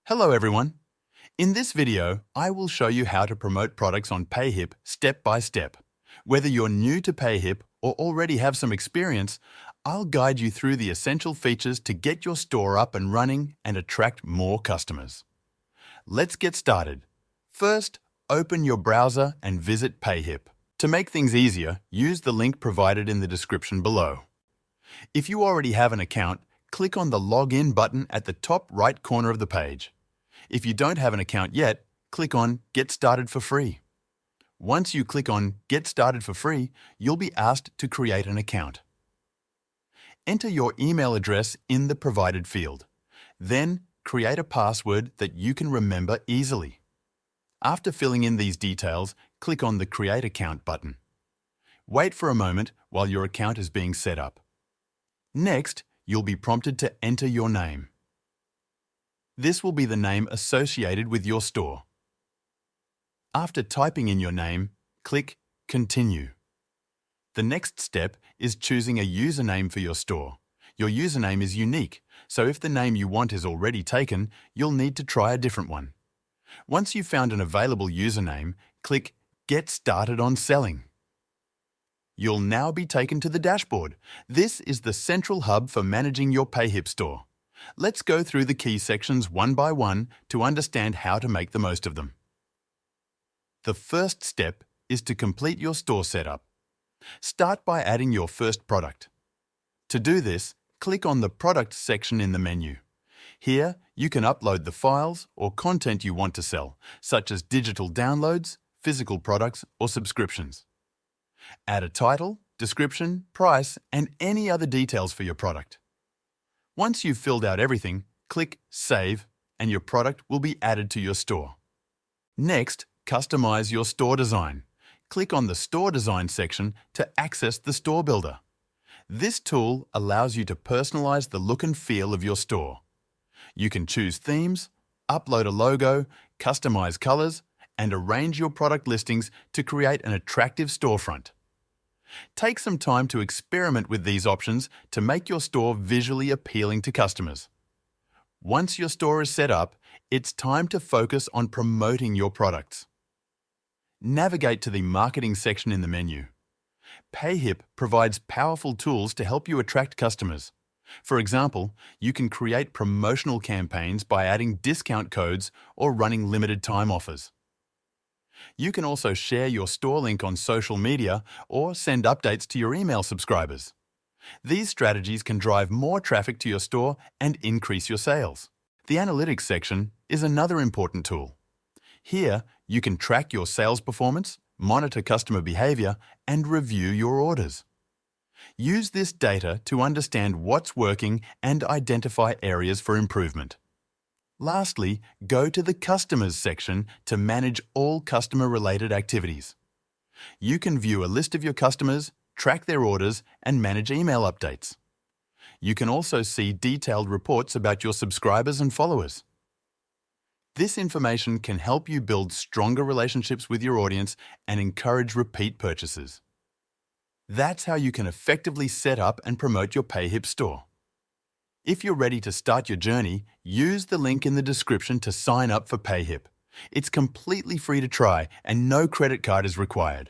Hello everyone. In this video, I will show you how to promote products on Payhip step by step. Whether you're new to Payhip or already have some experience, I'll guide you through the essential features to get your store up and running and attract more customers. Let's get started. First, open your browser and visit Payhip. To make things easier, use the link provided in the description below. If you already have an account, click on the Login button at the top right corner of the page. If you don't have an account yet, click on Get Started for Free. Once you click on Get Started for Free, you'll be asked to create an account. Enter your email address in the provided field. Then, create a password that you can remember easily. After filling in these details, click on the Create Account button. Wait for a moment while your account is being set up. Next, you'll be prompted to enter your name. This will be the name associated with your store. After typing in your name, click Continue. The next step is choosing a username for your store. Your username is unique, so if the name you want is already taken, you'll need to try a different one. Once you've found an available username, click Get Started on Selling. You'll now be taken to the dashboard. This is the central hub for managing your Payhip store. Let's go through the key sections one by one to understand how to make the most of them. The first step is to complete your store setup. Start by adding your first product. To do this, click on the Product section in the menu. Here, you can upload the files or content you want to sell, such as digital downloads, physical products, or subscriptions. Add a title, description, price, and any other details for your product. Once you've filled out everything, click Save and your product will be added to your store. Next, customize your store design. Click on the Store Design section to access the Store Builder. This tool allows you to personalize the look and feel of your store. You can choose themes, upload a logo, customize colors, and arrange your product listings to create an attractive storefront. Take some time to experiment with these options to make your store visually appealing to customers. Once your store is set up, it's time to focus on promoting your products. Navigate to the Marketing section in the menu. Payhip provides powerful tools to help you attract customers. For example, you can create promotional campaigns by adding discount codes or running limited time offers. You can also share your store link on social media or send updates to your email subscribers. These strategies can drive more traffic to your store and increase your sales. The Analytics section is another important tool. Here, you can track your sales performance, monitor customer behavior, and review your orders. Use this data to understand what's working and identify areas for improvement. Lastly, go to the Customers section to manage all customer-related activities. You can view a list of your customers, track their orders, and manage email updates. You can also see detailed reports about your subscribers and followers. This information can help you build stronger relationships with your audience and encourage repeat purchases. That's how you can effectively set up and promote your Payhip store. If you're ready to start your journey, use the link in the description to sign up for Payhip. It's completely free to try and no credit card is required.